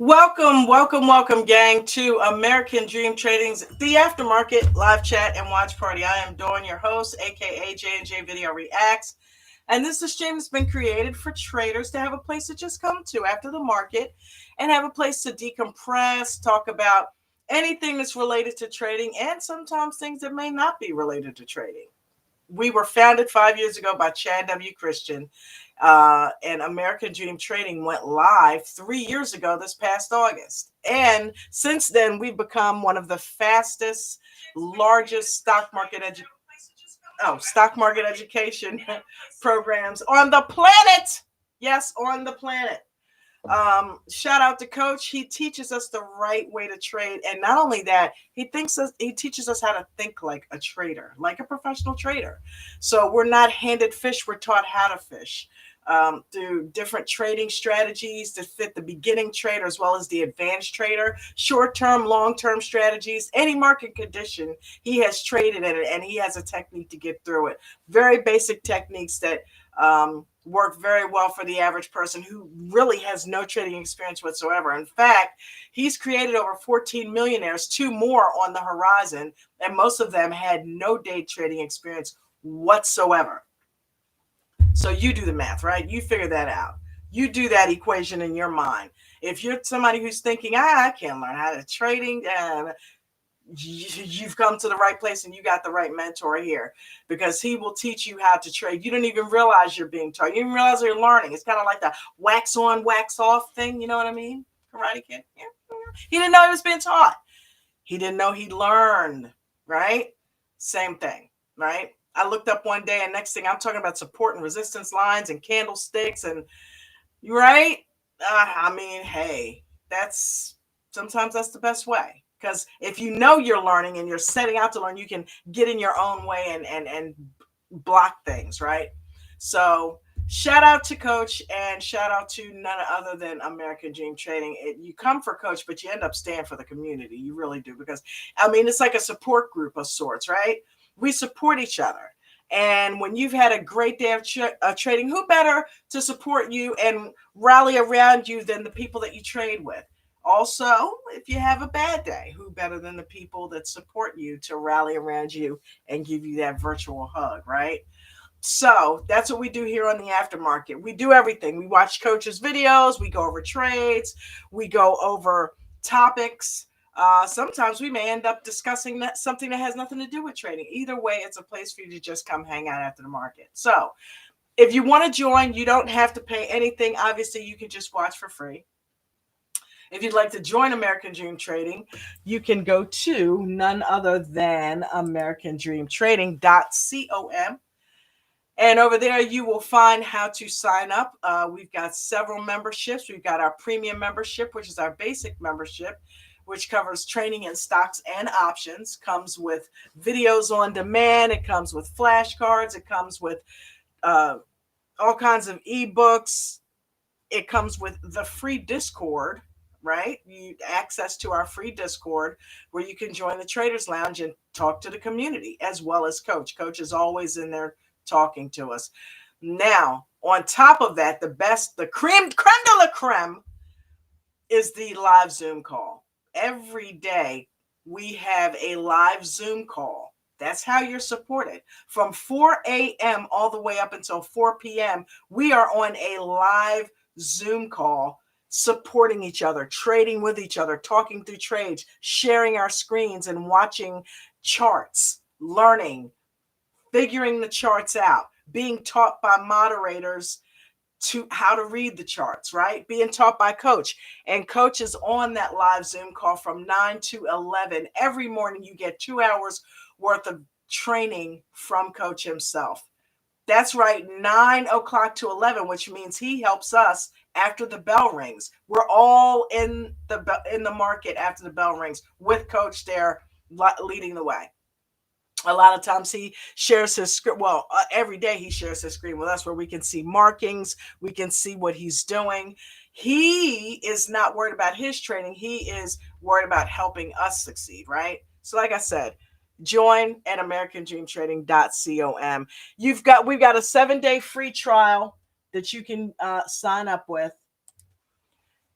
Welcome, gang, to American Dream Trading's The Aftermarket live chat and watch party. I am Dawn, your host, aka J&J Video Reacts, and this stream has been created for traders to have a place to just come to after the market and have a place to decompress, talk about anything that's related to trading, and sometimes things that may not be related to trading. We were founded 5 years ago by Chad W. Christian, and American Dream Trading went live 3 years ago this past August. And since then, we've become one of the fastest, largest stock market education programs on the planet. Yes, on the planet. Shout out to Coach. He teaches us the right way to trade, and not only that, he teaches us how to think like a trader, like a professional trader. So we're not handed fish; we're taught how to fish through different trading strategies that fit the beginning trader as well as the advanced trader. Short-term, long-term strategies, any market condition, he has traded in it, and he has a technique to get through it. Very basic techniques that work very well for the average person who really has no trading experience whatsoever. In fact, he's created over 14 millionaires, two more on the horizon, and most of them had no day trading experience whatsoever. So you do the math, right? You figure that out. You do that equation in your mind. If you're somebody who's thinking, I can't learn how to trading, you've come to the right place and you got the right mentor here, because he will teach you how to trade. You don't even realize you're being taught. You don't even realize you're learning. It's kind of like the wax on, wax off thing. You know what I mean? Karate Kid. Yeah. He didn't know he was being taught. He didn't know he learned, right? Same thing, right? I looked up one day and next thing I'm talking about support and resistance lines and candlesticks and right. Hey, sometimes that's the best way. Because if you know you're learning and you're setting out to learn, you can get in your own way and block things, right? So shout out to Coach and shout out to none other than American Dream Trading. You come for Coach, but you end up staying for the community. You really do. Because, it's like a support group of sorts, right? We support each other. And when you've had a great day of trading, who better to support you and rally around you than the people that you trade with? Also, if you have a bad day, who better than the people that support you to rally around you and give you that virtual hug, right? So that's what we do here on the Aftermarket. We do everything. We watch Coach's videos, we go over trades, we go over topics. Sometimes we may end up discussing something that has nothing to do with trading. Either way, it's a place for you to just come hang out after the market. So if you want to join, you don't have to pay anything. Obviously, you can just watch for free. If you'd like to join American Dream Trading, you can go to none other than americandreamtrading.com. And over there, you will find how to sign up. We've got several memberships. We've got our premium membership, which is our basic membership, which covers training in stocks and options, comes with videos on demand. It comes with flashcards. It comes with all kinds of ebooks. It comes with the free Discord, right? You access to our free Discord where you can join the Traders Lounge and talk to the community as well as Coach. Coach is always in there talking to us. Now, on top of that, the creme de la creme is the live Zoom call. Every day we have a live Zoom call. That's how you're supported. From 4 a.m. all the way up until 4 p.m., we are on a live Zoom call, supporting each other, trading with each other, talking through trades, sharing our screens and watching charts, learning, figuring the charts out, being taught by moderators to how to read the charts, right? Being taught by Coach. And Coach is on that live Zoom call from 9 to 11. Every morning you get 2 hours worth of training from Coach himself. That's right, 9 o'clock to 11, which means he helps us after the bell rings. We're all in the market after the bell rings with Coach there leading the way. A lot of times he shares his screen. Well, every day he shares his screen with us where we can see markings. We can see what he's doing. He is not worried about his training. He is worried about helping us succeed, right? So like I said, join at americandreamtrading.com. We've got a 7-day free trial that you can sign up with.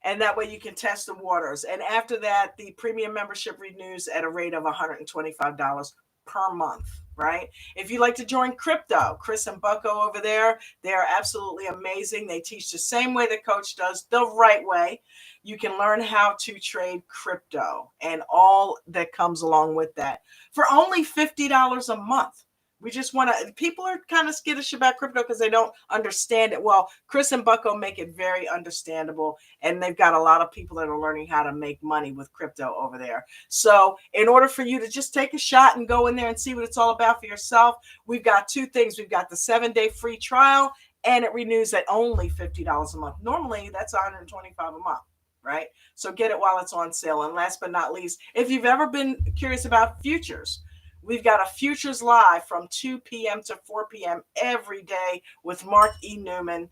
And that way you can test the waters. And after that, the premium membership renews at a rate of $125 per month, right? If you like to join crypto, Chris and Bucko over there, they are absolutely amazing. They teach the same way the coach does, the right way. You can learn how to trade crypto and all that comes along with that for only $50 a month. We just want to, people are kind of skittish about crypto because they don't understand it. Well, Chris and Bucko make it very understandable, and they've got a lot of people that are learning how to make money with crypto over there. So in order for you to just take a shot and go in there and see what it's all about for yourself, we've got two things. We've got the 7-day free trial, and it renews at only $50 a month. Normally, that's $125 a month. Right? So get it while it's on sale. And last but not least, if you've ever been curious about futures, we've got a Futures Live from 2 p.m. to 4 p.m. every day with Mark E. Newman.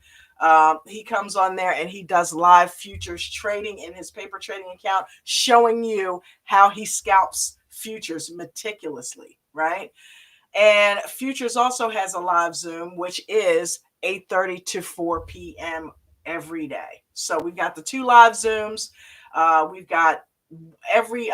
He comes on there and he does live futures trading in his paper trading account, showing you how he scalps futures meticulously, right? And Futures also has a live Zoom, which is 8:30 to 4 p.m. every day. So we've got the two live Zooms. We've got every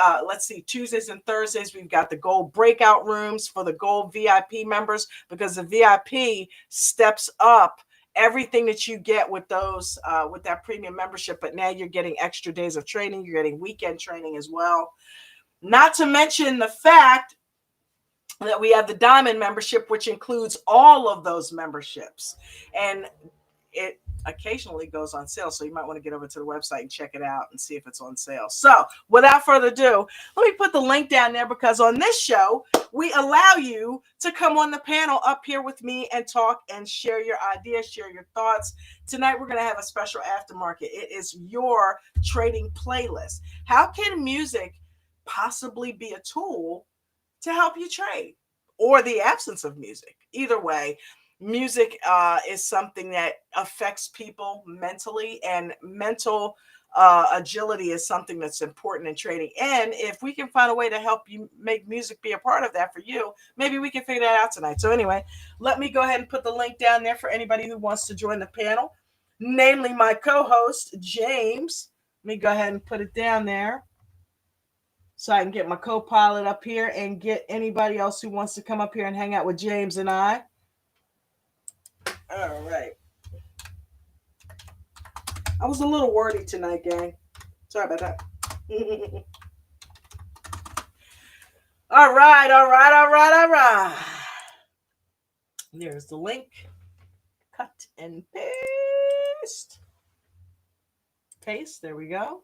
Tuesdays and Thursdays we've got the gold breakout rooms for the gold VIP members, because the VIP steps up everything that you get with those with that premium membership. But now you're getting extra days of training, you're getting weekend training as well, not to mention the fact that we have the diamond membership, which includes all of those memberships, and it occasionally goes on sale. So you might want to get over to the website and check it out and see if it's on sale. So without further ado, let me put the link down there, because on this show, we allow you to come on the panel up here with me and talk and share your ideas, share your thoughts. Tonight, we're going to have a special aftermarket. It is your trading playlist. How can music possibly be a tool to help you trade, or the absence of music? Either way, music is something that affects people mentally, and mental agility is something that's important in trading. And if we can find a way to help you make music be a part of that for you, maybe we can figure that out tonight. So anyway, let me go ahead and put the link down there for anybody who wants to join the panel, namely my co-host, James. Let me go ahead and put it down there so I can get my co-pilot up here and get anybody else who wants to come up here and hang out with James and I. All right. I was a little wordy tonight, gang. Sorry about that. All right. There's the link. Cut and paste. Paste. There we go.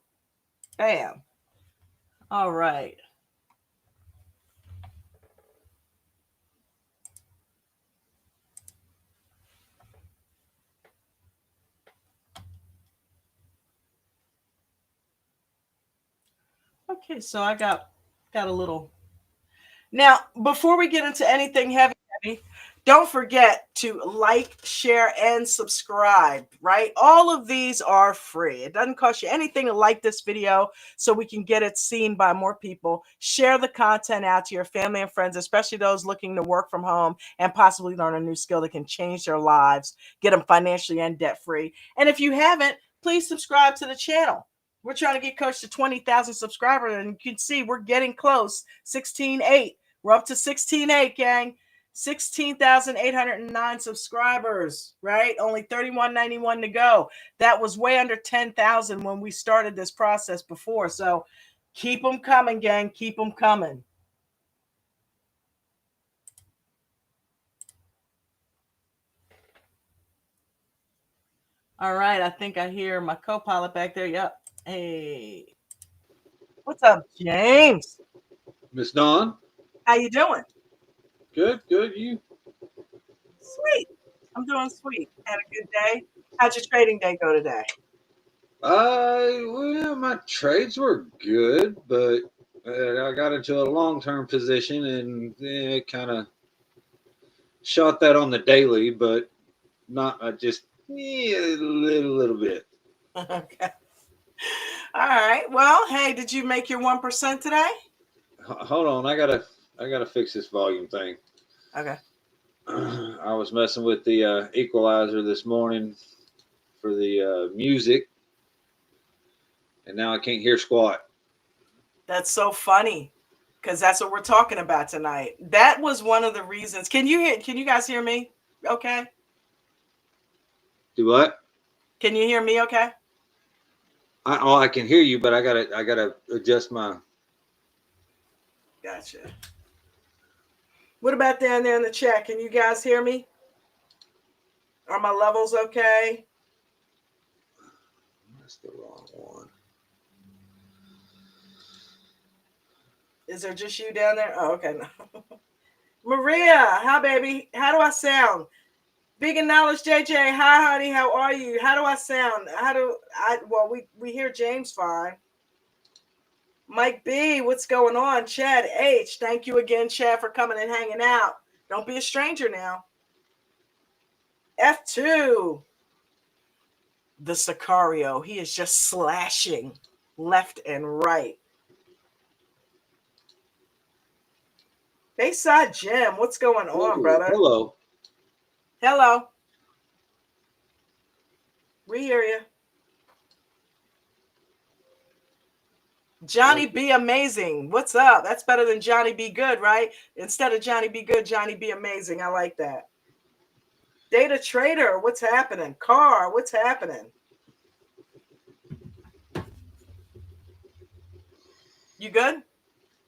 Bam. All right. Okay, so I got a little. Now, before we get into anything heavy, don't forget to like, share, and subscribe, right? All of these are free. It doesn't cost you anything to like this video so we can get it seen by more people. Share the content out to your family and friends, especially those looking to work from home and possibly learn a new skill that can change their lives, get them financially and debt-free. And if you haven't, please subscribe to the channel. We're trying to get Coach to 20,000 subscribers, and you can see we're getting close. 16,800. We're up to 16,800, gang. 16,809 subscribers, right? Only 31.91 to go. That was way under 10,000 when we started this process before. So keep them coming, gang. Keep them coming. All right. I think I hear my co-pilot back there. Yep. Hey. What's up, James? Miss Dawn. How you doing? Good. You? Sweet. I'm doing sweet. Had a good day. How'd your trading day go today? Well, my trades were good, but I got into a long-term position and it kind of shot that on the daily, but not just a little bit. Okay. All right. Well, hey, did you make your 1% today? Hold on, I gotta fix this volume thing. Okay. I was messing with the equalizer this morning for the music, and now I can't hear squat. That's so funny, because that's what we're talking about tonight. That was one of the reasons. Can you guys hear me? Okay. Do what? Can you hear me? Okay. I can hear you, but I gotta adjust my. Gotcha. What about down there in the chat? Can you guys hear me? Are my levels okay? That's the wrong one. Is there just you down there? Oh, okay. No. Maria, hi baby. How do I sound? Vegan Knowledge JJ, hi honey, how are you? How do I sound? Well, we hear James fine. Mike B, what's going on? Chad H, thank you again, Chad, for coming and hanging out. Don't be a stranger now. F2, the Sicario, he is just slashing left and right. Bayside Jim, what's going on, brother? Hello. Hello. We hear you. Johnny B. Amazing. What's up? That's better than Johnny B. Good, right? Instead of Johnny B. Good, Johnny B. Amazing. I like that. Data Trader, what's happening? Car, what's happening? You good?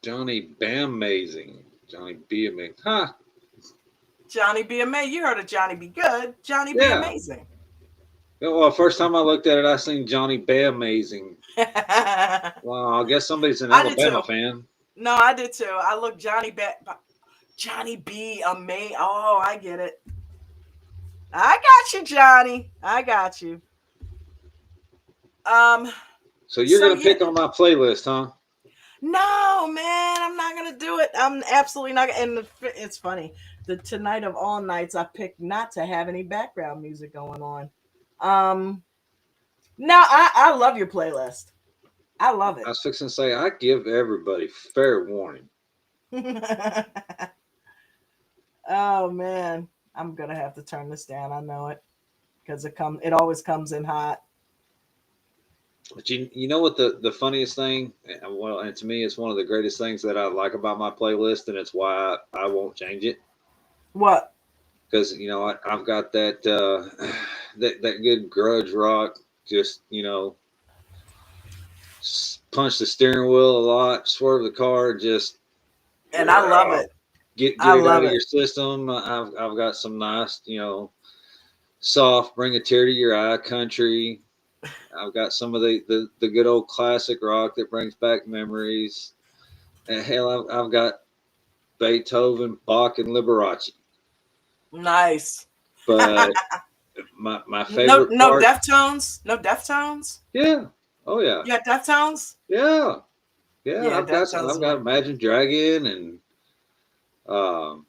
Johnny Bam Amazing. Johnny B. Amazing. Huh. Johnny B. Amazing. You heard of Johnny B. Good. Johnny B. Amazing. Well, first time I looked at it, I seen Johnny Bam Amazing. Well, I guess somebody's an Alabama fan. No, I did too. I looked Johnny B. Amazing. Oh, I get it. I got you, Johnny. I got you. So you're gonna pick on my playlist, huh? No, man, I'm not gonna do it. I'm absolutely not. And it's funny. Tonight of all nights, I picked not to have any background music going on. No, I love your playlist. I love it. I was fixing to say I give everybody fair warning. Oh man, I'm gonna have to turn this down. I know it, because it always comes in hot. But you know what the funniest thing, well, and to me it's one of the greatest things that I like about my playlist, and it's why I won't change it. What? Because I've got that that good grudge rock, just punch the steering wheel a lot, swerve the car, just. And I love it. Get it out of your system. I've got some nice, soft, bring a tear to your eye country. I've got some of the good old classic rock that brings back memories. And hell, I've got Beethoven, Bach, and Liberace. Nice. But my favorite no part, Deftones? No Deftones? Yeah. Oh yeah. You got Deftones? Yeah. Yeah. I've got Imagine Dragon and oh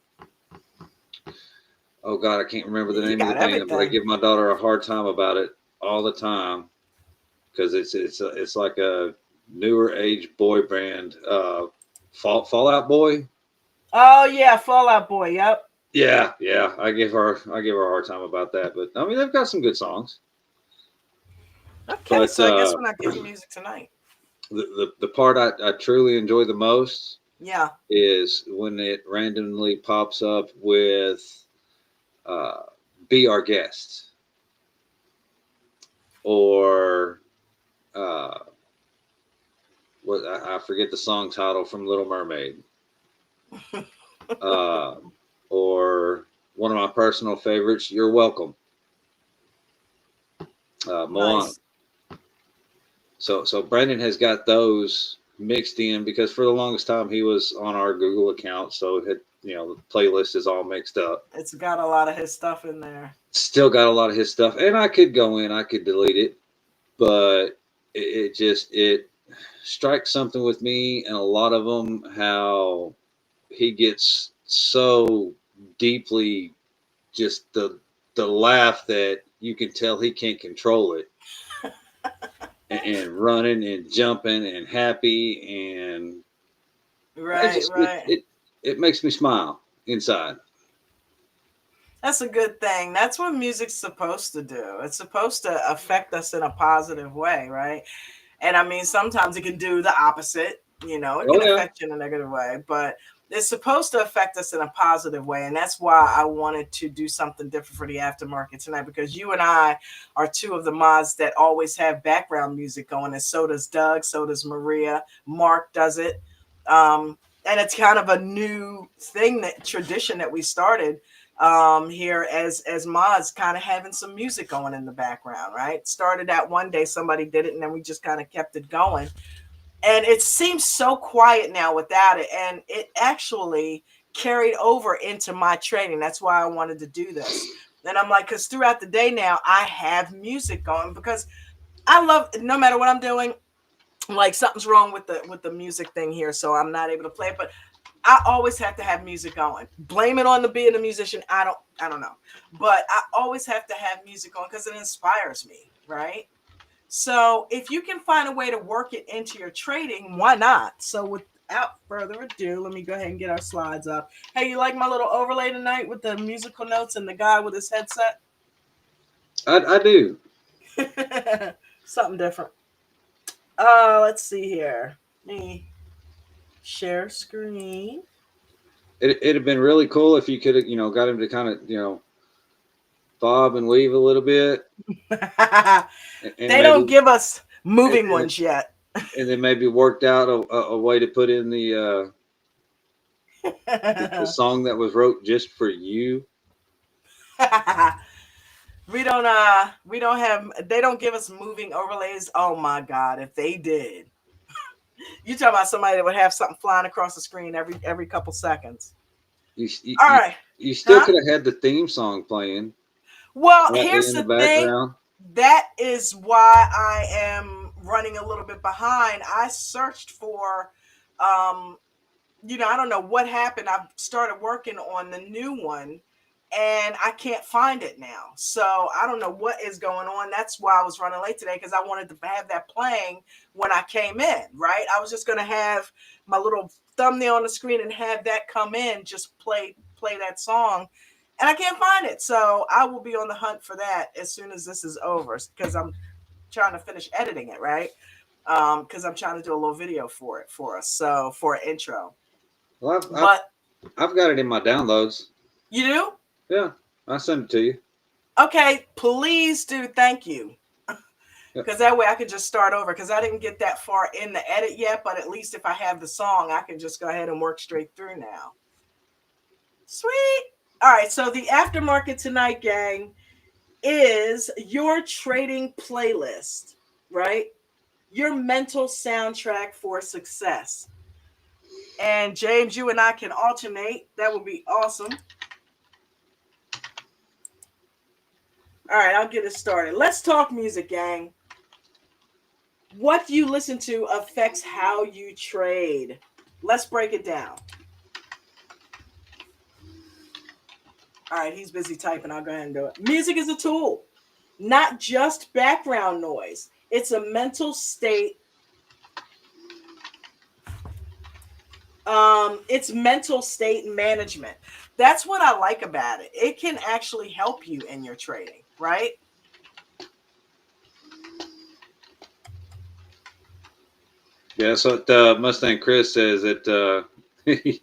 God, I can't remember the name of the band, but I give my daughter a hard time about it all the time because it's like a newer age boy band. Fallout Boy. Oh yeah, Fallout Boy. Yep. Yeah. I give her a hard time about that, but I mean they've got some good songs. Okay, but, so I guess we're not getting music tonight. The part I truly enjoy the most, is when it randomly pops up with "Be Our Guest" or what I forget the song title from Little Mermaid, or one of my personal favorites, "You're Welcome." Moana. Nice. So Brandon has got those mixed in because for the longest time he was on our Google account, so the playlist is all mixed up. It's got a lot of his stuff in there. Still got a lot of his stuff, and I could go in, I could delete it, but it strikes something with me, and a lot of them how he gets so deeply just the laugh that you can tell he can't control it. And running and jumping and happy and right. It makes me smile inside. That's a good thing. That's what music's supposed to do. It's supposed to affect us in a positive way, right? And I mean, sometimes it can do the opposite. It Oh can yeah. affect you in a negative way, but it's supposed to affect us in a positive way. And that's why I wanted to do something different for the aftermarket tonight, because you and I are two of the mods that always have background music going. And so does Doug, so does Maria. Mark does it. And it's kind of a new thing, that tradition that we started here as mods, kind of having some music going in the background, right? Started out one day, somebody did it, and then we just kind of kept it going. And it seems so quiet now without it, and it actually carried over into my training. That's why I wanted to do this. And I'm like, because throughout the day now I have music going, because I love, no matter what I'm doing, like something's wrong with the music thing here, so I'm not able to play it. But I always have to have music going. Blame it on the being a musician. I don't know. But I always have to have music on because it inspires me, right? So if you can find a way to work it into your trading, why not? So without further ado, let me go ahead and get our slides up. Hey, you like my little overlay tonight with the musical notes and the guy with his headset? I do. Something different. Let's see here. Let me share screen. It'd have been really cool if you could have, got him to kind of, bob and weave a little bit, and They don't maybe, give us and, moving and, ones yet. and then maybe worked out a way to put in the song that was wrote just for you. We don't have, they don't give us moving overlays. Oh my god, if they did. You talking about somebody that would have something flying across the screen every couple seconds. You, you, All you right. you still Huh? could have had the theme song playing Well, slightly here's in the the thing. background. That is why I am running a little bit behind. I searched for um I don't know what happened. I started working on the new one and I can't find it now. So I don't know what is going on. That's why I was running late today, because I wanted to have that playing when I came in, right? I was just going to have my little thumbnail on the screen and have that come in, just play that song. And I can't find it. So I will be on the hunt for that as soon as this is over, because I'm trying to finish editing it, right? Because I'm trying to do a little video for it for us. So for an intro. Well, But I've got it in my downloads. you do? Yeah, I send it to you. Okay, please do. Thank you. Yep. Because that way I can just start over, because I didn't get that far in the edit yet. But at least if I have the song, I can just go ahead and work straight through now. Sweet. All right. So the aftermarket tonight, gang, is your trading playlist, right? Your mental soundtrack for success. And James, you and I can alternate. That would be awesome. All right, I'll get it started. Let's talk music, gang. What you listen to affects how you trade. Let's break it down. All right, he's busy typing. I'll go ahead and do it. Music is a tool, not just background noise. It's a mental state. It's mental state management. That's what I like about it. It can actually help you in your trading, right? Yeah, that's what Mustang Chris says that uh, let's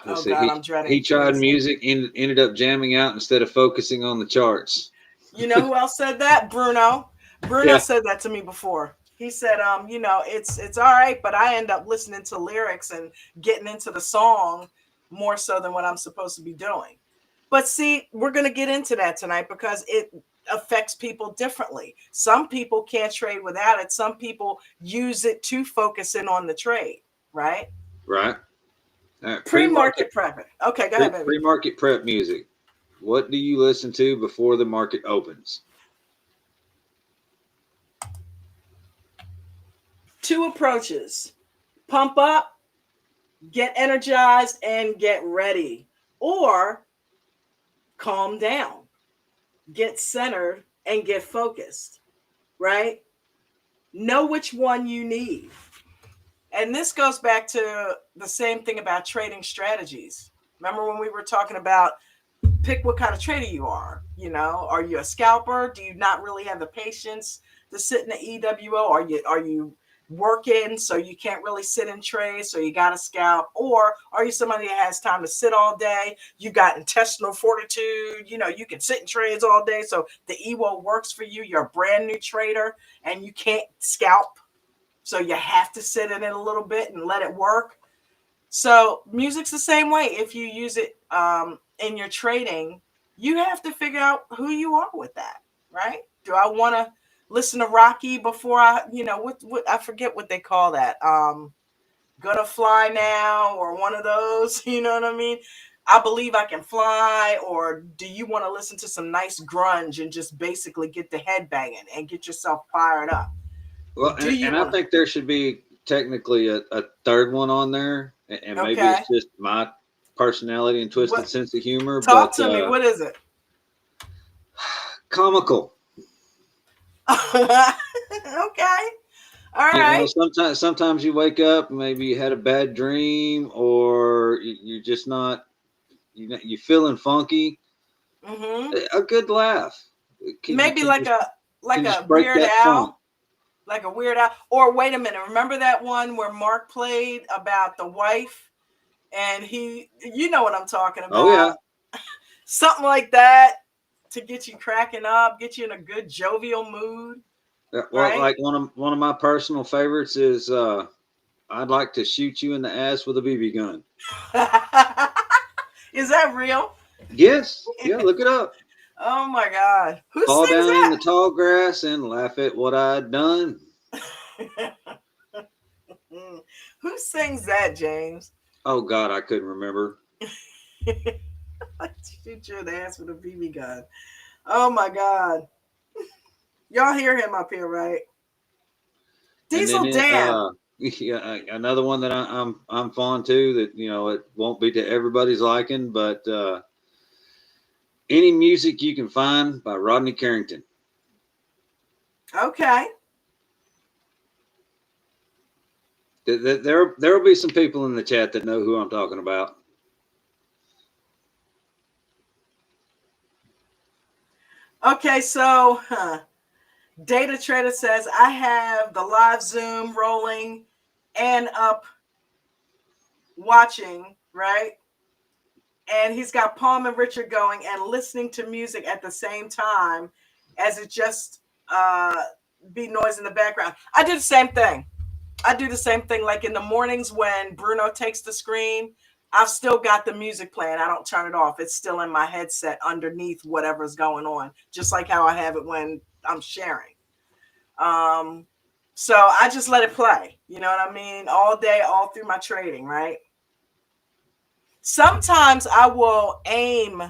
Oh see, God, I'm he dreading tried this. music and ended up jamming out instead of focusing on the charts. You know who else said that? Bruno. Bruno Yeah, said that to me before. He said, it's all right, but I end up listening to lyrics and getting into the song more so than what I'm supposed to be doing. But see, we're gonna get into that tonight, because it affects people differently. Some people can't trade without it. Some people use it to focus in on the trade, right? right. All right, Pre-market prepping. Okay, go ahead, baby. pre-market prep music. What do you listen to before the market opens? Two approaches: pump up, get energized, and get ready, or calm down, get centered, and get focused, right? Know which one you need. And this goes back to the same thing about trading strategies. Remember when we were talking about pick what kind of trader you are? You know, are you a scalper? Do you not really have the patience to sit in the EWO? Are you working so you can't really sit in trades, so you got to scalp? Or are you somebody that has time to sit all day? You got intestinal fortitude, you know, you can sit in trades all day, so the EWO works for you. You're a brand new trader and you can't scalp, so you have to sit in it a little bit and let it work. So music's the same way. If you use it in your trading, you have to figure out who you are with that, right? Do I want to listen to Rocky before what I forget what they call that. Gonna fly now or one of those, you know what I mean? I believe I can fly, or do you want to listen to some nice grunge and just basically get the head banging and get yourself fired up? Well, Do you and I want think there should be technically a third one on there, and to? maybe Okay. it's just my personality and twisted What sense of humor, talk but to me. What is it? comical. Okay. All You know, right. sometimes you wake up, maybe you had a bad dream, or you're just not you feeling funky. Mm-hmm. A good laugh Maybe like a can just break Weird that funk. Al, like a Weird Al. Or wait a minute, remember that one where Mark played about the wife and you know what I'm talking Oh about, yeah. something like that to get you cracking up, get you in a good jovial mood, Well, right? like one of my personal favorites is I'd like to shoot you in the ass with a BB gun. Is that real? Yes, yeah, look it up. Oh my God, who Fall sings down in the that? tall grass and laugh at what I'd done. Who sings that, James? Oh God, I couldn't remember. Shoot your ass with a BB gun. Oh my God. Y'all hear him up here, right? And then Diesel Dan. yeah, another one that I'm fond to that it won't be to everybody's liking, but any music you can find by Rodney Carrington. Okay. There will be some people in the chat that know who I'm talking about. Okay, so Data Trader says I have the live Zoom rolling and up watching, right? And he's got Palm and Richard going and listening to music at the same time as it just be noise in the background. I do the same thing. I do the same thing. Like in the mornings when Bruno takes the screen, I've still got the music playing. I don't turn it off. It's still in my headset underneath whatever's going on, just like how I have it when I'm sharing. Um, so I just let it play. You know what I mean? All day, all through my trading, right? Sometimes I will aim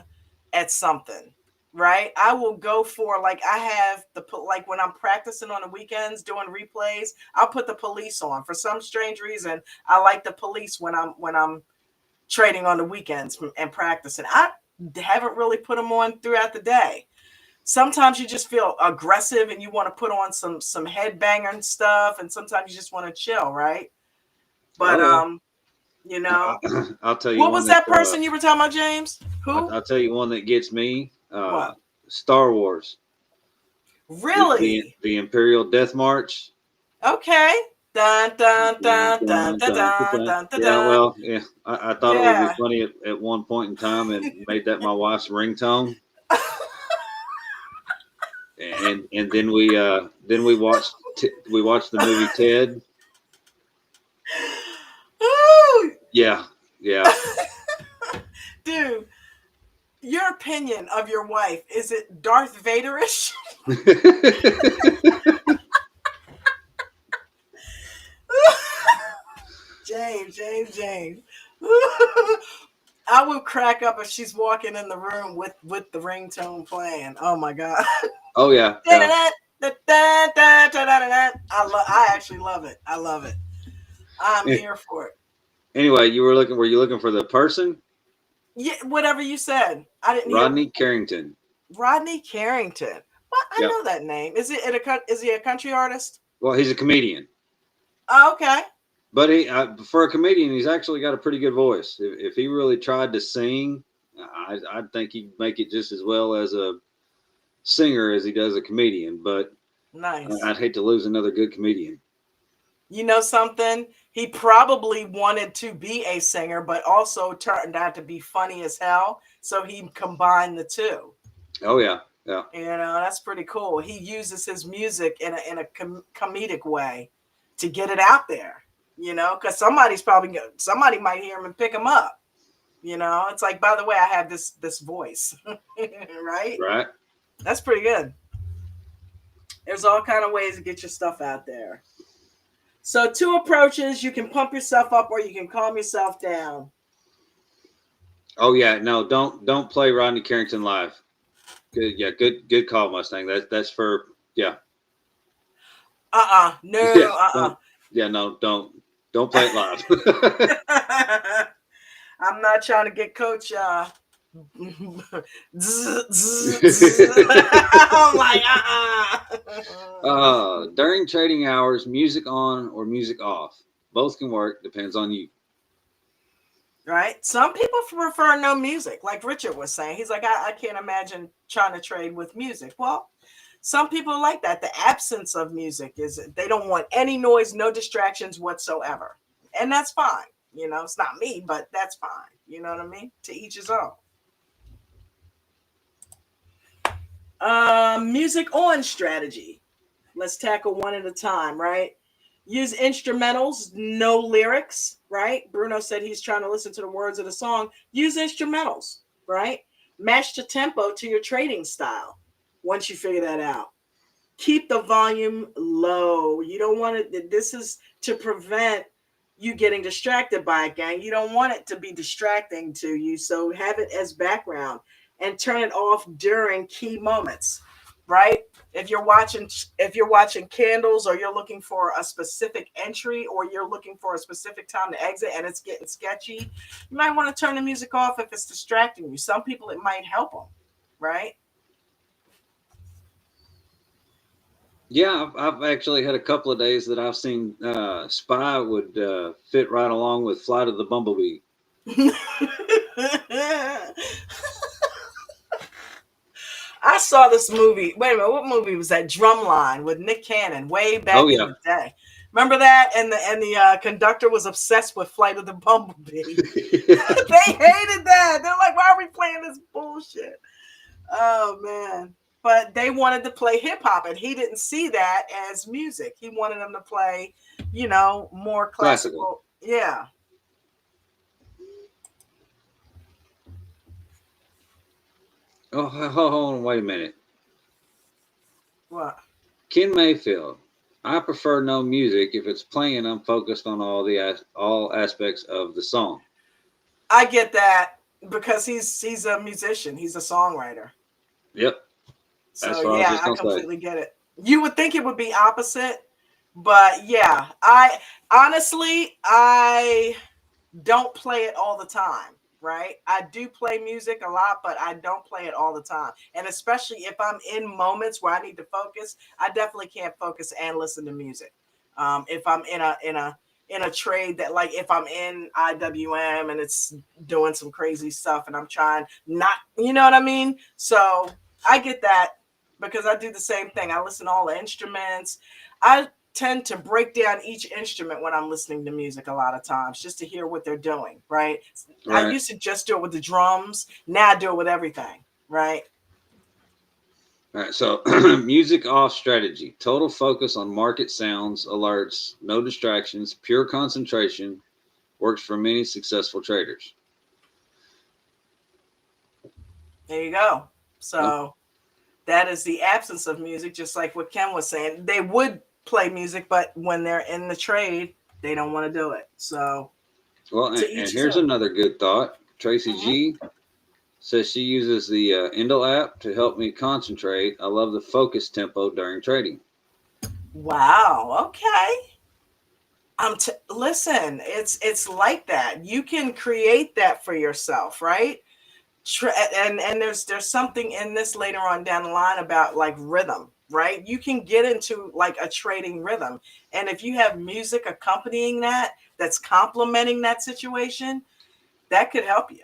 at something, right? I will go for, like, I have like when I'm practicing on the weekends doing replays, I'll put the police on. For some strange reason, I like the police when I'm trading on the weekends and practicing. I haven't really put them on throughout the day. Sometimes you just feel aggressive and you want to put on some headbanger and stuff, and sometimes you just want to chill, right? Oh But yeah. you know, I'll tell you what one was that that person you were talking about, James? Who? I'll tell you one that gets me. What? Star Wars, Really? the Imperial Death March. Okay. Dun dun Dun, dun dun dun, dun dun, dun, dun dun. dun dun. Yeah, Dun. well, yeah, I thought it would be Yeah. funny at one point in time and made that my wife's ringtone. And then we watched the movie Ted. Ooh. Yeah, yeah. Dude, your opinion of your wife, is it Darth Vaderish? James. I will crack up if she's walking in the room with the ringtone playing. Oh my God. Oh yeah, yeah. I actually love it. I love it. I'm Eh, here for it. Anyway, were you looking for the person? Yeah, whatever you said. I didn't hear. Rodney Carrington. Rodney Carrington. What? I Yep. know that name. Is he a country artist? Well, he's a comedian, Oh, okay. but for a comedian, he's actually got a pretty good voice. If he really tried to sing, I think he'd make it just as well as a singer as he does a comedian, but Nice. I'd hate to lose another good comedian. You know something? He probably wanted to be a singer, but also turned out to be funny as hell. So he combined the two. Oh yeah, yeah, You know, that's pretty cool. He uses his music in a comedic way to get it out there. You know, because somebody might hear him and pick him up. You know, it's like, by the way, I have this voice, right? right. That's pretty good. There's all kind of ways to get your stuff out there. So two approaches: you can pump yourself up, or you can calm yourself down. Oh yeah, no, don't play Rodney Carrington live. Good, yeah, good call, Mustang. That's for yeah, No, yeah. Don't yeah, no, don't play it live. I'm not trying to get Coach. I'm like, During trading hours, music on or music off. Both can work. Depends on you. Right? Some people prefer no music, like Richard was saying. He's like, I can't imagine trying to trade with music. Well, some people like that. The absence of music is they don't want any noise, no distractions whatsoever. And that's fine. You know, it's not me, but that's fine. You know what I mean? To each his own. Music on strategy. Let's tackle one at a time, right? Use instrumentals, no lyrics, right? Bruno said he's trying to listen to the words of the song. Use instrumentals, right? Match the tempo to your trading style once you figure that out. Keep the volume low. You don't want it, this is to prevent you getting distracted by it, gang. You don't want it to be distracting to you. So have it as background and turn it off during key moments, right? If you're watching candles, or you're looking for a specific entry, or you're looking for a specific time to exit and it's getting sketchy, you might want to turn the music off if it's distracting you. Some people it might help them, right? Yeah, I've actually had a couple of days that I've seen Spy would fit right along with Flight of the Bumblebee. I saw this movie. Wait a minute, what movie was that? Drumline with Nick Cannon, way back Oh in yeah. the day. Remember that? And the conductor was obsessed with Flight of the Bumblebee. They hated that. They're like, why are we playing this bullshit? Oh man. But they wanted to play hip hop, and he didn't see that as music. He wanted them to play, more classical. Yeah. Oh, hold on, wait a minute. What? Ken Mayfield. I prefer no music. If it's playing, I'm focused on all aspects of the song. I get that because he's a musician. He's a songwriter. Yep, that's So what I was yeah, just I gonna say. completely get it. You would think it would be opposite, but yeah, I don't play it all the time, right? I do play music a lot, but I don't play it all the time. And especially if I'm in moments where I need to focus, I definitely can't focus and listen to music. If I'm in a trade that, like, if I'm in IWM and it's doing some crazy stuff and I'm trying not, you know what I mean? So I get that because I do the same thing. I listen to all the instruments. I tend to break down each instrument when I'm listening to music a lot of times just to hear what they're doing, right? I Right. used to just do it with the drums. Now I do it with everything, right? All right. So, music off strategy. Total focus on market sounds, alerts, no distractions, pure concentration. Works for many successful traders. There you go. Well, So that is the absence of music, just like what Ken was saying. They would play music, but when they're in the trade, they don't want to do it. So well, to and each his here's own. another good thought. Tracy Mhm. G says she uses the Indle app to help me concentrate. I love the focus tempo during trading. Wow. Okay. Listen. It's like that. You can create that for yourself, right? And there's something in this later on down the line about like rhythm, right? You can get into like a trading rhythm, and if you have music accompanying that, that's complementing that situation, that could help you.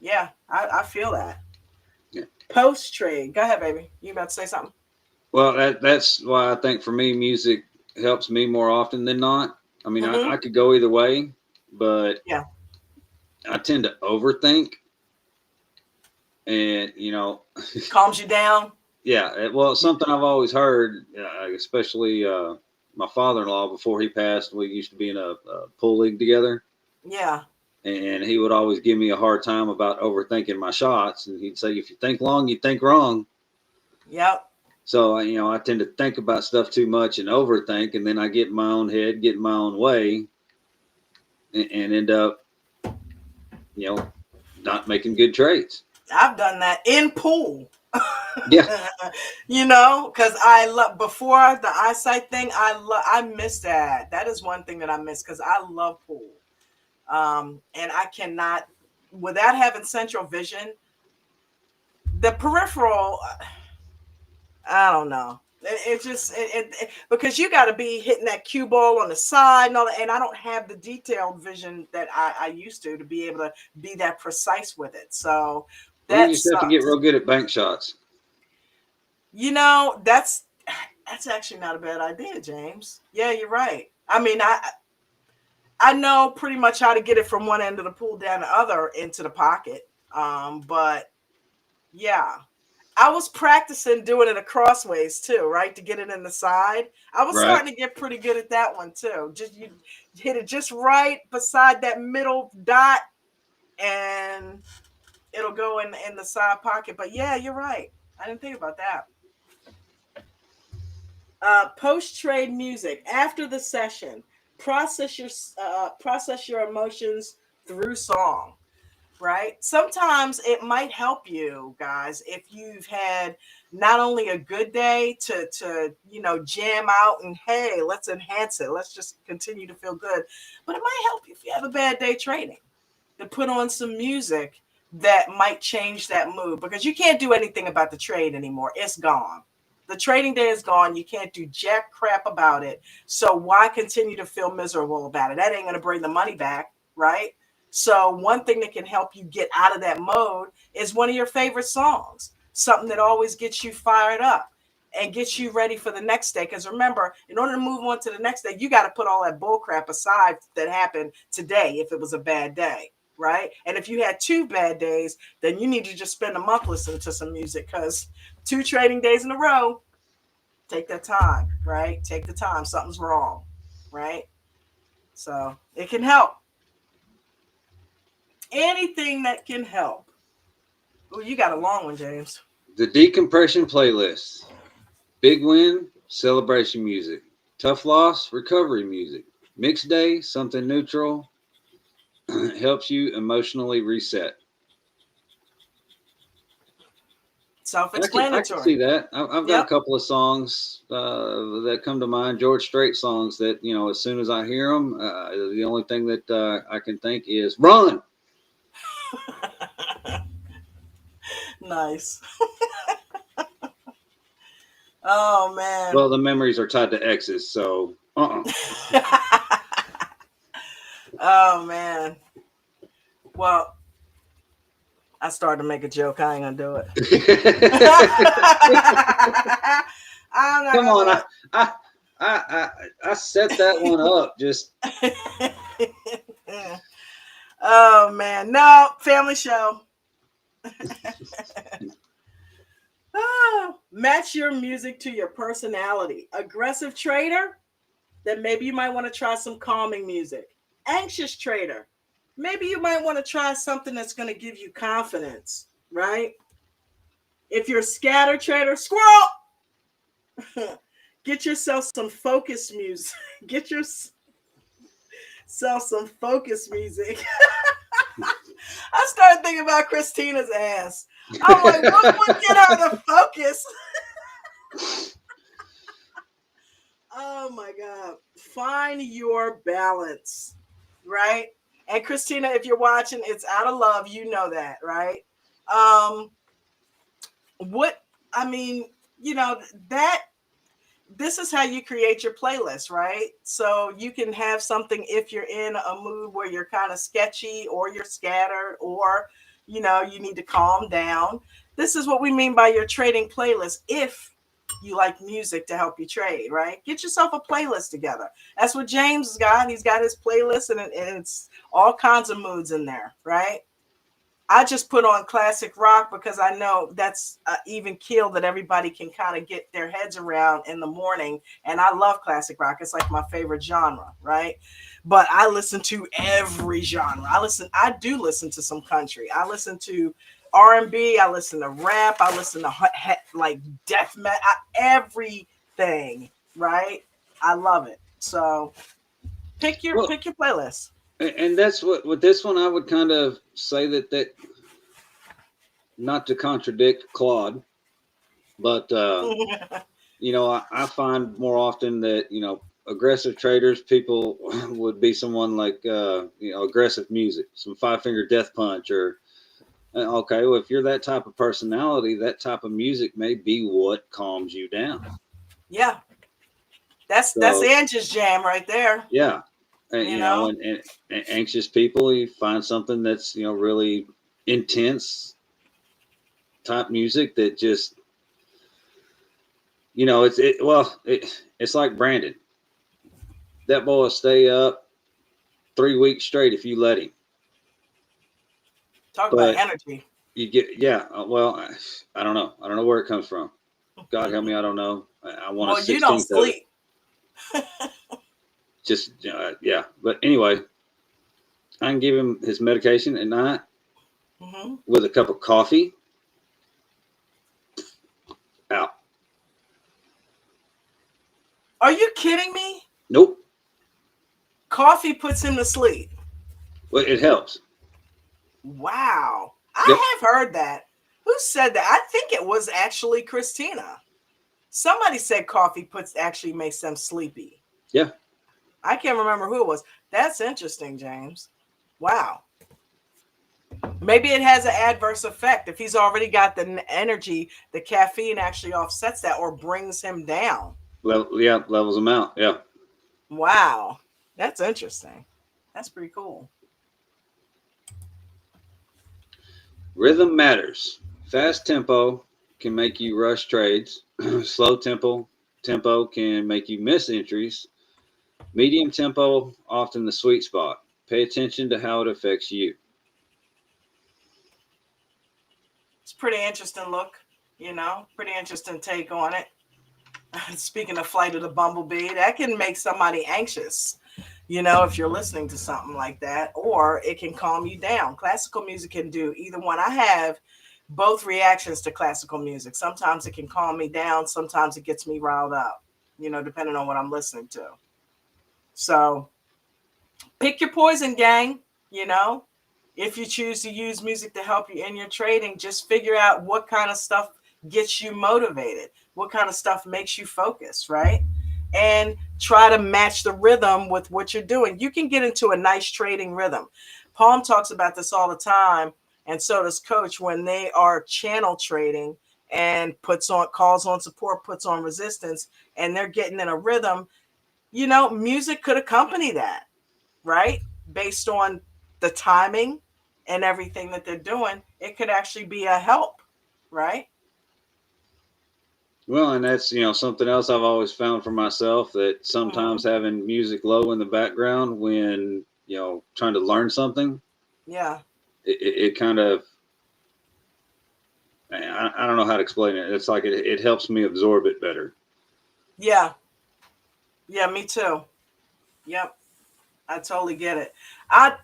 Yeah, I feel that. Post trade. Go ahead, baby. You about to say something? Well, that's why I think for me, music helps me more often than not. I mean, Mm-hmm. I could go either way, but Yeah. I tend to overthink, and Calms you down. yeah. Well, something I've always heard, especially my father-in-law before he passed, we used to be in a pool league together, Yeah. and he would always give me a hard time about overthinking my shots, and he'd say, "If you think long, you think wrong." Yep. So, I tend to think about stuff too much and overthink, and then I get in my own head, get in my own way, and end up, you know, not making good trades. I've done that in pool. Yeah, Because I love before the eyesight thing. I miss that. That is one thing that I miss because I love pool. And I cannot, without having central vision, the peripheral. I don't know. It just because you got to be hitting that cue ball on the side and all that, and I don't have the detailed vision that I used to be able to be that precise with it. So well, you that just have to get sucks. real good at bank shots. That's actually not a bad idea, James. Yeah, you're right. I mean, I know pretty much how to get it from one end of the pool down the other into the pocket. But yeah, I was practicing doing it acrossways too, right? To get it in the side. I was Right. starting to get pretty good at that one too. Just you hit it just right beside that middle dot and it'll go in the side pocket. But yeah, you're right. I didn't think about that. Post trade music after the session. Process your emotions through song, right? Sometimes it might help you guys if you've had not only a good day to jam out and hey, let's enhance it. Let's just continue to feel good. But it might help you if you have a bad day trading to put on some music that might change that mood because you can't do anything about the trade anymore. It's gone. The trading day is gone. You can't do jack crap about it. So why continue to feel miserable about it? That ain't going to bring the money back, right? So one thing that can help you get out of that mode is one of your favorite songs, something that always gets you fired up and gets you ready for the next day. Because remember, in order to move on to the next day, you got to put all that bull crap aside that happened today if it was a bad day, right? And if you had two bad days, then you need to just spend a month listening to some music because two trading days in a row, take that time, right? Take the time. Something's wrong, right? So it can help. Anything that can help. Oh, you got a long one, James. The decompression playlist. Big win, celebration music. Tough loss, recovery music. Mixed day, something neutral. Helps you emotionally reset. I can Self-explanatory. see that. I've got a Yep. couple of songs that come to mind. George Strait songs that as soon as I hear them, the only thing that I can think is "Run." Nice. Oh man. Well, the memories are tied to exes, so Oh man. Well, I started to make a joke. I ain't gonna do it. I'm not Come gonna on, do I I I set that one up. Just it. Oh man. No, family show. Match your music to your personality. Aggressive trader, then maybe you might want to try some calming music. Anxious trader, maybe you might want to try something that's going to give you confidence, right? If you're a scatter trader, squirrel, get yourself some focus music. Get yourself some focus music. I started thinking about Christina's ass. I'm like, what would get her to focus? Oh my God. Find your balance, right? And Christina, if you're watching, it's out of love. You know that, right? Um, what I mean, you know, that this is how you create your playlist, right? So you can have something if you're in a mood where you're kind of sketchy or you're scattered or you need to calm down. This is what we mean by your trading playlist. If you like music to help you trade, right? Get yourself a playlist together. That's what James has got. He's got his playlist, and it's all kinds of moods in there, right? I just put on classic rock because I know that's an even keel that everybody can kind of get their heads around in the morning. And I love classic rock. It's like my favorite genre, right? But I listen to every genre. I do listen to some country. I listen to R&B. I listen to rap. I listen to like death metal, everything, right? I love it. So Well, pick your playlist. and that's what with this one I would kind of say that not to contradict Claude, but I find more often that aggressive traders people would be someone like aggressive music, some Five Finger Death Punch, or okay, well if you're that type of personality, that type of music may be what calms you down. Yeah, that's So Angie's jam right there. yeah, You know, and anxious people, you find something that's really intense type music that just it's like Brandon. That boy will stay up 3 weeks straight if you let him. talk about But energy. you get well, I don't know. I don't know where it comes from. God help me, I don't know. I want a Well, you don't 16th of it. sleep. Just yeah. But anyway, I can give him his medication at night Hmm. with a cup of coffee. Out. Are you kidding me? Nope. Coffee puts him to sleep. Well, it helps. Wow. Yep. I have heard that. Who said that? I think it was actually Christina. Somebody said coffee puts actually makes them sleepy. Yeah. I can't remember who it was. That's interesting, James. Wow. Maybe it has an adverse effect. If he's already got the energy, the caffeine actually offsets that or brings him down. Levels them out. Yeah. Wow. That's interesting. That's pretty cool. Rhythm matters. Fast tempo can make you rush trades. Slow tempo can make you miss entries. Medium tempo often the sweet spot. Pay attention to how it affects you. It's pretty interesting look, pretty interesting take on it. Speaking of Flight of the Bumblebee, that can make somebody anxious, if you're listening to something like that, or it can calm you down. Classical music can do either one. I have both reactions to classical music. Sometimes it can calm me down, sometimes it gets me riled up, depending on what I'm listening to. So pick your poison, gang. You know, if you choose to use music to help you in your trading, just figure out what kind of stuff gets you motivated, what kind of stuff makes you focus, right? And try to match the rhythm with what you're doing. You can get into a nice trading rhythm. Palm talks about this all the time, and so does Coach when they are channel trading and puts on calls on support, puts on resistance, and they're getting in a rhythm. Music could accompany that, right? Based on the timing and everything that they're doing, it could actually be a help, right? Well, and that's something else I've always found for myself that Mm-hmm. sometimes having music low in the background when trying to learn something, Yeah. it kind of I don't know how to explain it. It's like it helps me absorb it better. Yeah. Yeah, me too. Yep. I totally get it. I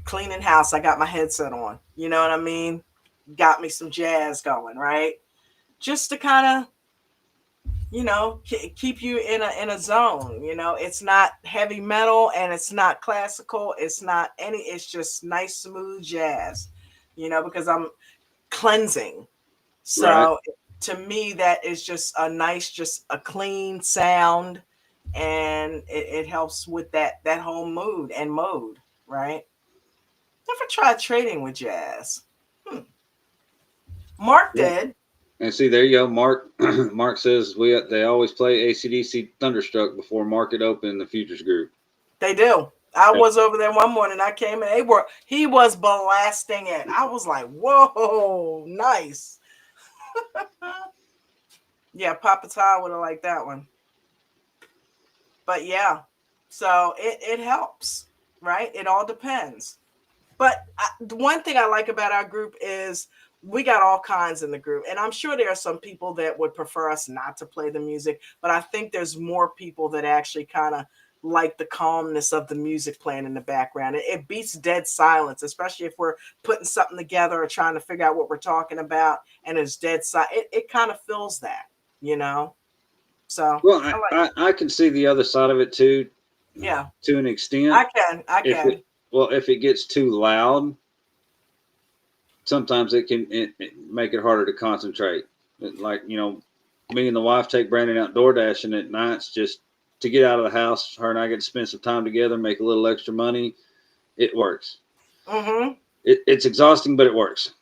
cleaning house, I got my headset on. You know what I mean? Got me some jazz going, right? Just to kind of keep you in a zone. It's not heavy metal and it's not classical, it's not any, it's just nice smooth jazz, because I'm cleansing. Right. So to me that is just a clean sound, and it helps with that whole mood and mode, right? Never tried trading with jazz. hmm. Mark Yeah. did. And see, there you go. Mark Mark says they always play ACDC Thunderstruck before market open in the futures group. They do. I Yep. was over there one morning. I came and he was blasting it. I was like, whoa, nice. Yeah, Papa Ty would have liked that one. But yeah, so it helps, right? It all depends. But the one thing I like about our group is we got all kinds in the group. And I'm sure there are some people that would prefer us not to play the music, but I think there's more people that actually kind of like the calmness of the music playing in the background. It beats dead silence, especially if we're putting something together or trying to figure out what we're talking about and it's dead silent. It kind of fills that, you know? So Well, I like it. I can see the other side of it too, Yeah, to an extent. I can. I If can. it well, if it gets too loud, sometimes it make it harder to concentrate. Like, me and the wife take Brandon out door dashing at nights just to get out of the house. Her and I get to spend some time together, make a little extra money. It works. Mm-hmm. It's exhausting, but it works.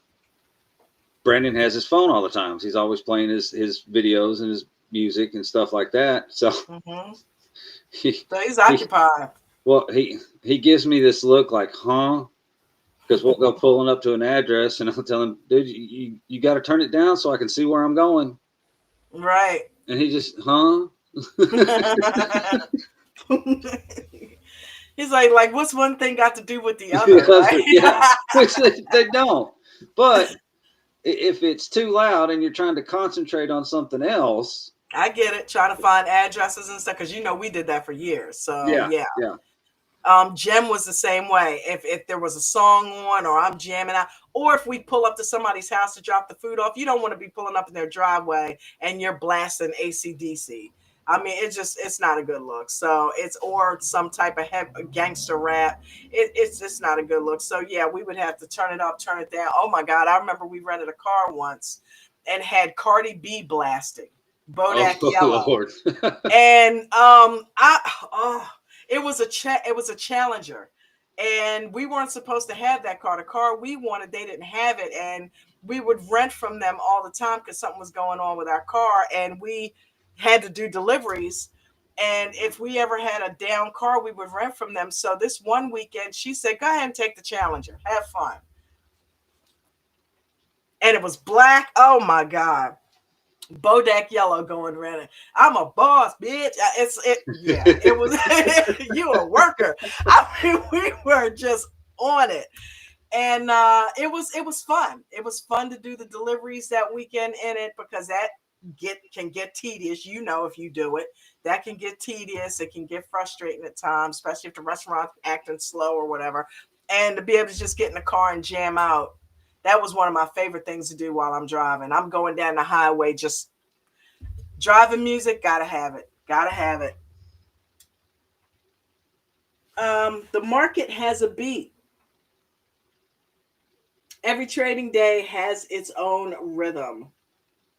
Brandon has his phone all the time. He's always playing his videos and his music and stuff like that. So Mm-hmm. he, So he's he occupied. well he gives me this look like, huh? Because we'll go pulling up to an address and I'll tell him, dude, you got to turn it down so I can see where I'm going. Right. And he just, huh? He's like, what's one thing got to do with the The other, other, yeah, right? which they don't. But if it's too loud and you're trying to concentrate on something else, I get it. Trying to find addresses and stuff because we did that for years. So yeah, yeah. yeah. Jem was the same way. If there was a song on or I'm jamming out, or if we pull up to somebody's house to drop the food off, you don't want to be pulling up in their driveway and you're blasting ACDC. I mean, it's not a good look. So it's or some type of gangster rap. It's not a good look. So yeah, we would have to turn it up, turn it down. Oh my God, I remember we rented a car once and had Cardi B blasting Oh, Bodak Yellow, Lord. and it was a Challenger, and we weren't supposed to have that car. The car we wanted, they didn't have it, and we would rent from them all the time because something was going on with our car, and we had to do deliveries. And if we ever had a down car, we would rent from them. So this one weekend, she said, "Go ahead and take the Challenger, have fun." And it was black. Oh my God. Bodak Yellow going running. I'm a boss, bitch. Yeah, it was you a worker. I mean, we were just on it. And it was fun. It was fun to do the deliveries that weekend in it because that can get tedious, if you do it. That can get tedious. It can get frustrating at times, especially if the restaurant's acting slow or whatever. And to be able to just get in the car and jam out, that was one of my favorite things to do while I'm driving. I'm going down the highway, just driving music, gotta have it. Gotta have it. The market has a beat. Every trading day has its own rhythm.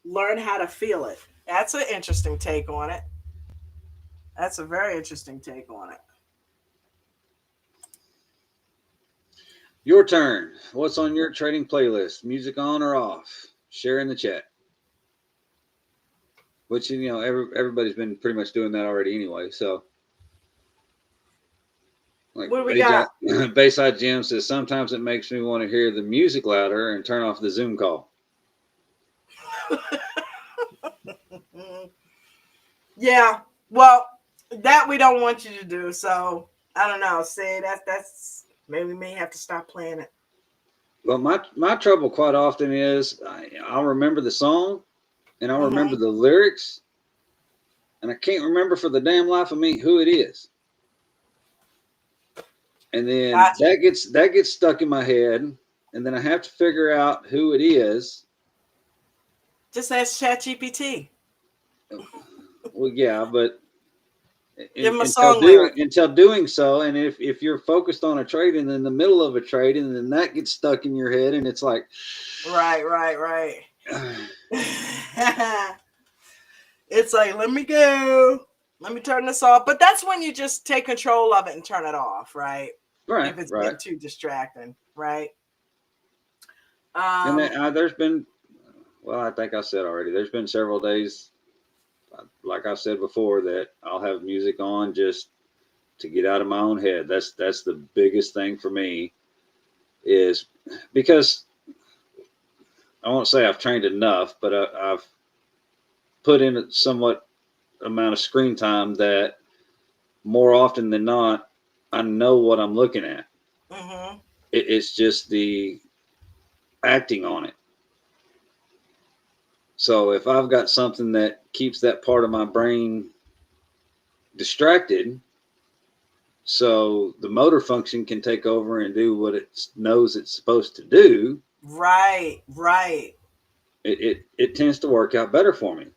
Learn how to feel it. That's an interesting take on it. That's a very interesting take on it. Your turn. What's on your trading playlist? Music on or off? Share in the chat. Which, everybody's been pretty much doing that already anyway. So, like What do we got? Bayside Jim says, sometimes it makes me want to hear the music louder and turn off the Zoom call. Yeah. Well, that we don't want you to do. So I don't know. See, that's maybe we may have to stop playing it. Well, my trouble quite often is I'll remember the song and I'll remember the lyrics, and I can't remember for the damn life of me who it is. And then Gotcha. that gets stuck in my head, and then I have to figure out who it is. Just ask ChatGPT. Well, yeah, but Give him a song lyric. until doing so, and if you're focused on a trade and in the middle of a trade, and then that gets stuck in your head, and it's like, Right. It's like, let me go. Let me turn this off. But that's when you just take control of it and turn it off, right? right, If it's right. getting too distracting, right? And then, there's been, well, I think I said already, there's been several days, like I said before, that I'll have music on just to get out of my own head. That's the biggest thing for me, is because I won't say I've trained enough, but I've put in a somewhat amount of screen time that more often than not, I know what I'm looking at. Mm-hmm. It's just the acting on it. So if I've got something that keeps that part of my brain distracted, so the motor function can take over and do what it knows it's supposed to do, Right, right. it tends to work out better for me.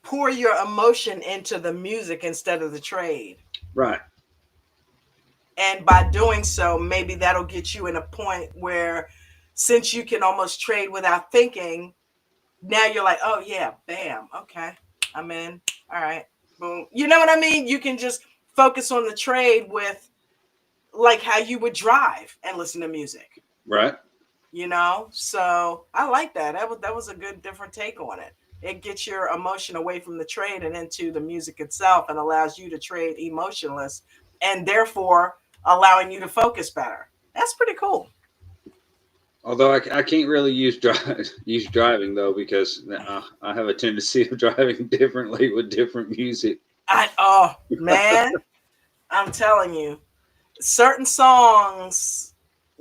Pour your emotion into the music instead of the trade. Right. And by doing so, maybe that'll get you in a point where, since you can almost trade without thinking, now you're like, oh yeah, bam, okay, I'm in. All right, boom. You know what I mean? You can just focus on the trade with like how you would drive and listen to music. Right. So I like that. That was a good different take on it. It gets your emotion away from the trade and into the music itself, and allows you to trade emotionless, and therefore allowing you to focus better. That's pretty cool. Although I can't really use driving though because I have a tendency of driving differently with different music. Oh man, I'm telling you, certain songs,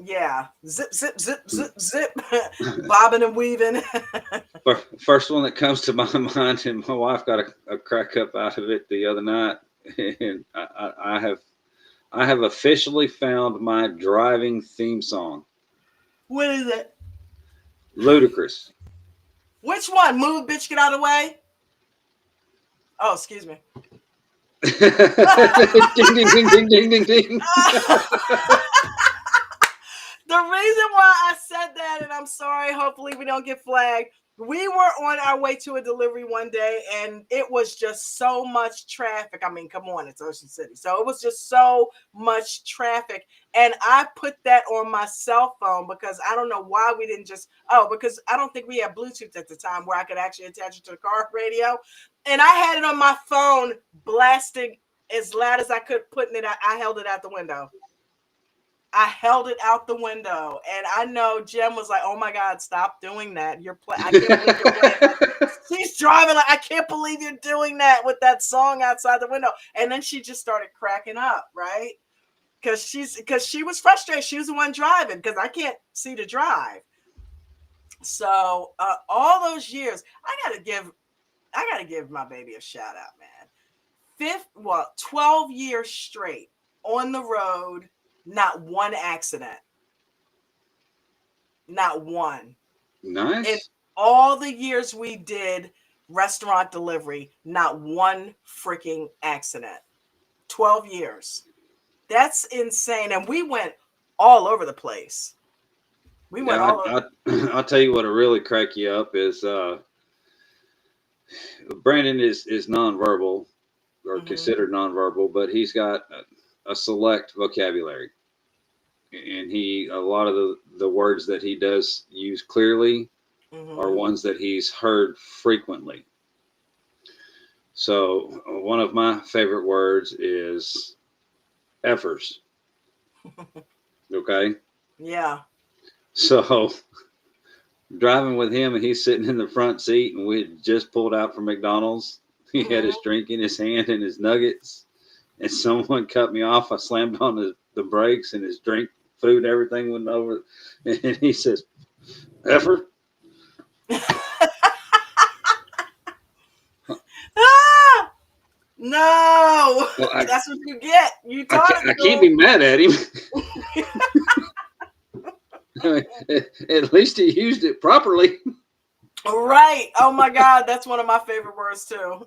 yeah, zip zip zip zip zip, bobbing and weaving. First one that comes to my mind, and my wife got a crack up out of it the other night, and I have officially found my driving theme song. What is it? Ludicrous. Which one? Move, bitch, get out of the way. Oh, excuse me. Ding ding ding ding ding ding ding. The reason why I said that, and I'm sorry, hopefully we don't get flagged. We were on our way to a delivery one day, and it was just so much traffic. I mean, come on, it's Ocean City. So it was just so much traffic. And I put that on my cell phone because I don't know why we didn't because I don't think we had Bluetooth at the time where I could actually attach it to the car radio. And I had it on my phone blasting as loud as I could, putting it out. I held it out the window. I held it out the window, and I know Jem was like, "Oh my God, stop doing that! I can't believe you're playing that." She's driving like, "I can't believe you're doing that with that song outside the window." And then she just started cracking up, right? Because she was frustrated. She was the one driving because I can't see to drive. So all those years, I gotta give my baby a shout out, man. 12 years straight on the road, not one accident. Not one. In Nice. all the years we did restaurant delivery, not one freaking accident. 12 years. That's insane. And we went all over the place. We went Yeah, all over. I'll tell you what will really crack you up is Brandon is nonverbal or Mm-hmm, considered nonverbal, but he's got a select vocabulary, and he a lot of the words that he does use clearly are mm-hmm. ones that he's heard frequently. So one of my favorite words is effers. Okay, Yeah. so driving with him and he's sitting in the front seat and we had just pulled out from McDonald's. He had his Mm-hmm. drink in his hand and his nuggets, and someone cut me off. I slammed on the brakes and his drink, food, everything went over. And he says, "Effer." Ah! No, Well, that's what you get. You taught it I can't to be mad at him. At least he used it properly. him. Right. Oh my God. That's one of my favorite words too.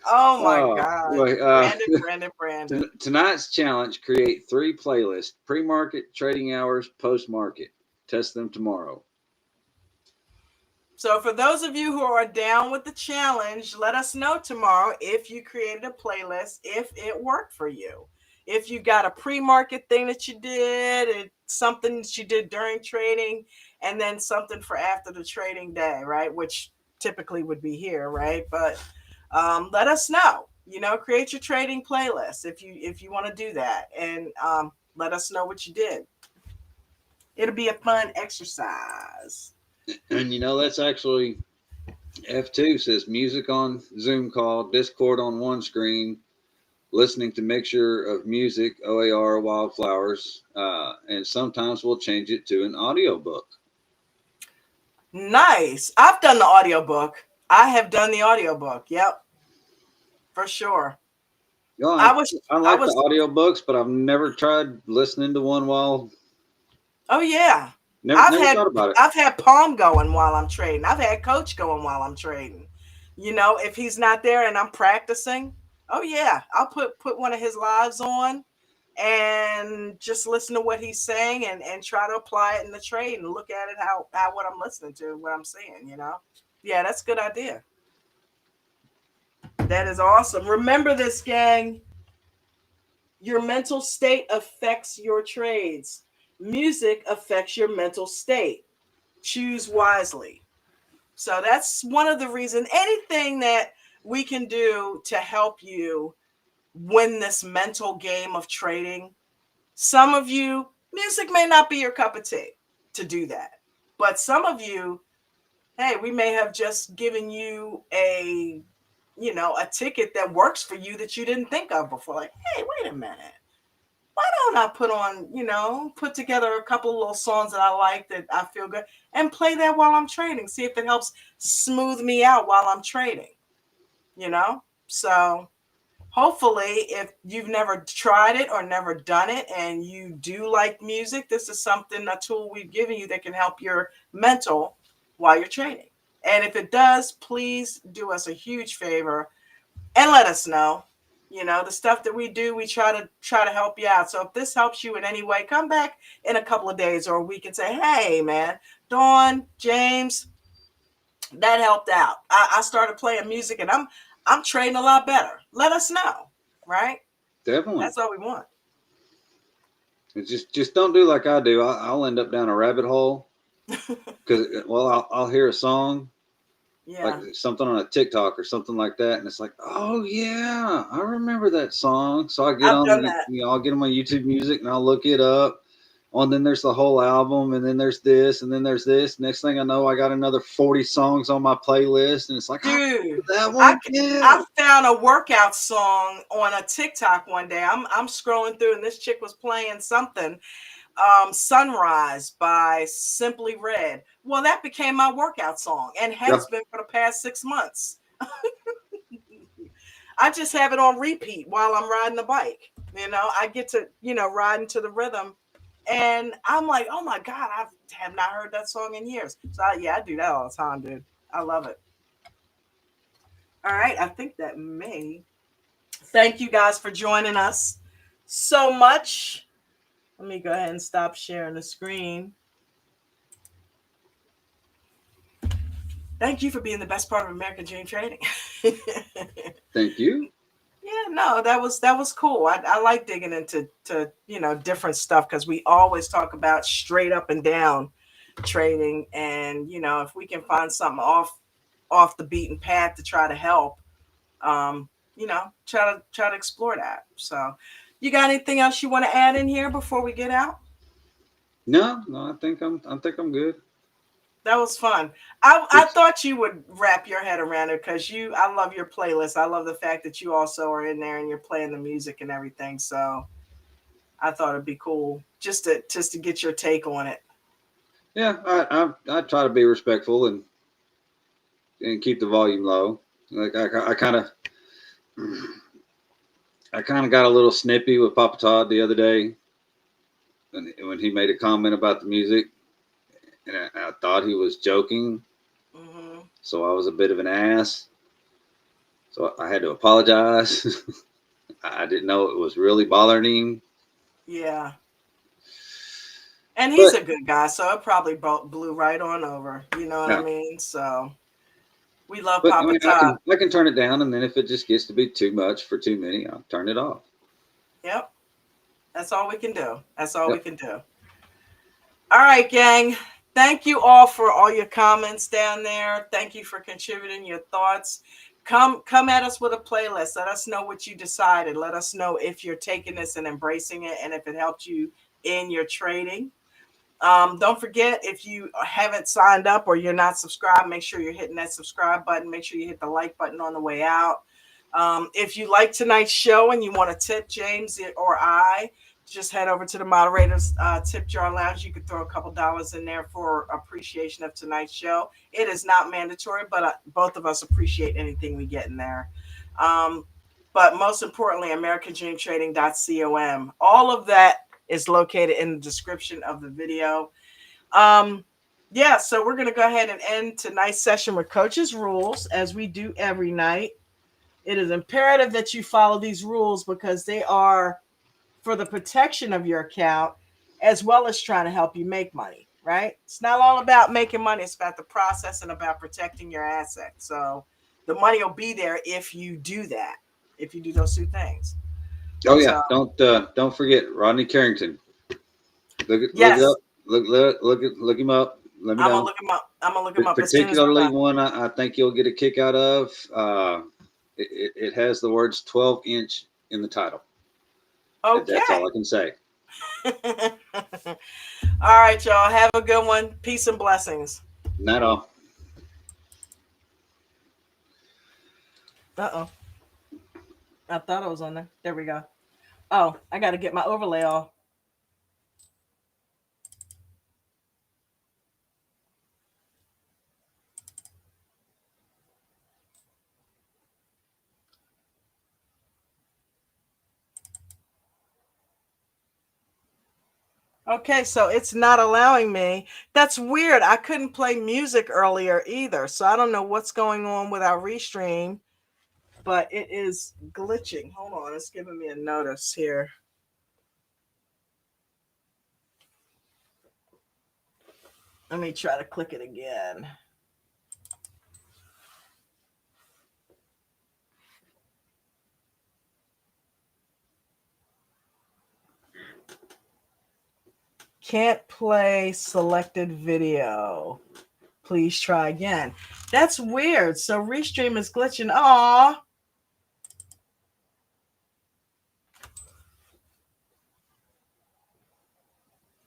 Oh my Oh, God. boy, Brandon, Brandon, Brandon. tonight's challenge: create 3 playlists: pre-market, trading hours, post-market. Test them tomorrow. So, for those of you who are down with the challenge, let us know tomorrow if you created a playlist, if it worked for you. If you got a pre market thing that you did, something that you did during trading, and then something for after the trading day, right? Which typically would be here, right? But let us know. Create your trading playlist if you want to do that, and let us know what you did. It'll be a fun exercise. And that's actually F2 says music on Zoom call, Discord on one screen, listening to mixture of music, OAR, wildflowers, and sometimes we'll change it to an audiobook. Nice. I've done the audiobook. I have done the audiobook. Yep. For sure. You know, I was I I like the was audiobooks, but I've never tried listening to one while Oh yeah. never I've never had thought about it. I've had Palm going while I'm trading. I've had Coach going while I'm trading. If he's not there and I'm practicing, oh yeah, I'll put one of his lives on and just listen to what he's saying and try to apply it in the trade and look at it how what I'm listening to, what I'm seeing. Yeah, that's a good idea. That is awesome. Remember this, gang. Your mental state affects your trades. Music affects your mental state. Choose wisely. So that's one of the reasons. Anything that we can do to help you win this mental game of trading. Some of you, music may not be your cup of tea to do that. But some of you, hey, we may have just given you a ticket that works for you that you didn't think of before. Like, hey, wait a minute. Why don't I put together a couple of little songs that I like that I feel good and play that while I'm trading? See if it helps smooth me out while I'm trading. So hopefully, if you've never tried it or never done it and you do like music, this is a tool we've given you that can help your mental while you're trading. And if it does, please do us a huge favor and let us know. The stuff that we do, we try to help you out. So if this helps you in any way, come back in a couple of days or a week and say, hey man, Dawn, James, that helped out. I started playing music and I'm trading a lot better. Let us know, right? Definitely. That's all we want. It's just don't do like I do. I'll end up down a rabbit hole because I'll hear a song like Yeah. something on a TikTok or something like that, and it's like, oh yeah, I remember that song. So I get I've on, done that. I'll get on my YouTube Music and I'll look it up. Oh, and then there's the whole album, and then there's this, and then there's this. Next thing I know, I got another 40 songs on my playlist, and it's like, I Dude, remember that I one, yeah. I found a workout song on a TikTok one day. I'm scrolling through and this chick was playing something, Sunrise by Simply Red. Well, that became my workout song and Yeah, has been for the past 6 months. I just have it on repeat while I'm riding the bike. I get to, ride into the rhythm. And I'm like, oh my God, I have not heard that song in years. So, yeah, I do that all the time, dude. I love it. All right. I think that may. Thank you guys for joining us so much. Let me go ahead and stop sharing the screen. Thank you for being the best part of American Dream Trading. thank you. Yeah, no, that was cool. I like digging into different stuff because we always talk about straight up and down trading, and if we can find something off the beaten path to try to help, try to explore that. So, you got anything else you want to add in here before we get out? No, I think I'm good. That was fun. I It's thought you would wrap your head around it because I love your playlist. I love the fact that you also are in there and you're playing the music and everything. So I thought it'd be cool just to get your take on it. yeah. I try to be respectful and keep the volume low. Like I kind of got a little snippy with Papa Todd the other day when he made a comment about the music, and I thought he was joking. Hmm. So I was a bit of an ass. So I had to apologize. I didn't know it was really bothering him. Yeah, and he's But a good guy, so it probably blew right on over. You know what I yeah, mean? So we love but I Papa mean, Todd. I can turn it down, and then if it just gets to be too much for too many, I'll turn it off. Yep, that's all we can do. That's all we Yep. can do. All right, gang. Thank you all for all your comments down there. Thank you for contributing your thoughts. Come at us with a playlist. Let us know what you decided. Let us know if you're taking this and embracing it and if it helped you in your trading. Don't forget, if you haven't signed up or you're not subscribed, make sure you're hitting that subscribe button. Make sure you hit the like button on the way out. If you like tonight's show and you want to tip James or I, just head over to the moderators tip jar lounge. You could throw a couple dollars in there for appreciation of tonight's show. It is not mandatory, but both of us appreciate anything we get in there. Um, but most importantly, AmericanDreamTrading.com. All of that is located in the description of the video. Yeah, so we're going to go ahead and end tonight's session with Coach's Rules, as we do every night. It is imperative that you follow these rules because they are for the protection of your account as well as trying to help you make money, right? It's not all about making money. It's about the process and about protecting your assets. So the money will be there if you do that, if you do those two things. Oh yeah, don't forget Rodney Carrington. Look him up. Let me know. I'm gonna look him up. Particularly one I think you'll get a kick out of. It has the words 12-inch in the title. Okay. That's all I can say. All right, y'all. Have a good one. Peace and blessings. Not all. Uh-oh. I thought I was on there. There we go. Oh, I got to get my overlay off. Okay, so it's not allowing me. That's weird. I couldn't play music earlier either. So I don't know what's going on with our restream, but it is glitching. Hold on, it's giving me a notice here. Let me try to click it again. Can't play selected video. Please try again. That's weird. So Restream is glitching. Aw.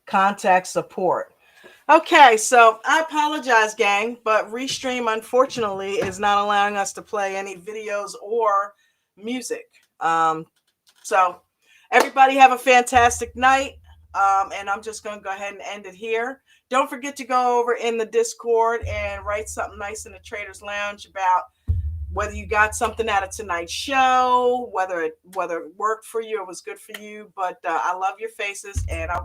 Contact support. Okay, so I apologize, gang, but Restream, unfortunately, is not allowing us to play any videos or music. So everybody have a fantastic night. And I'm just going to go ahead and end it here. Don't forget to go over in the Discord and write something nice in the Traders Lounge about whether you got something out of tonight's show, whether it worked for you or was good for you. But I love your faces, and I will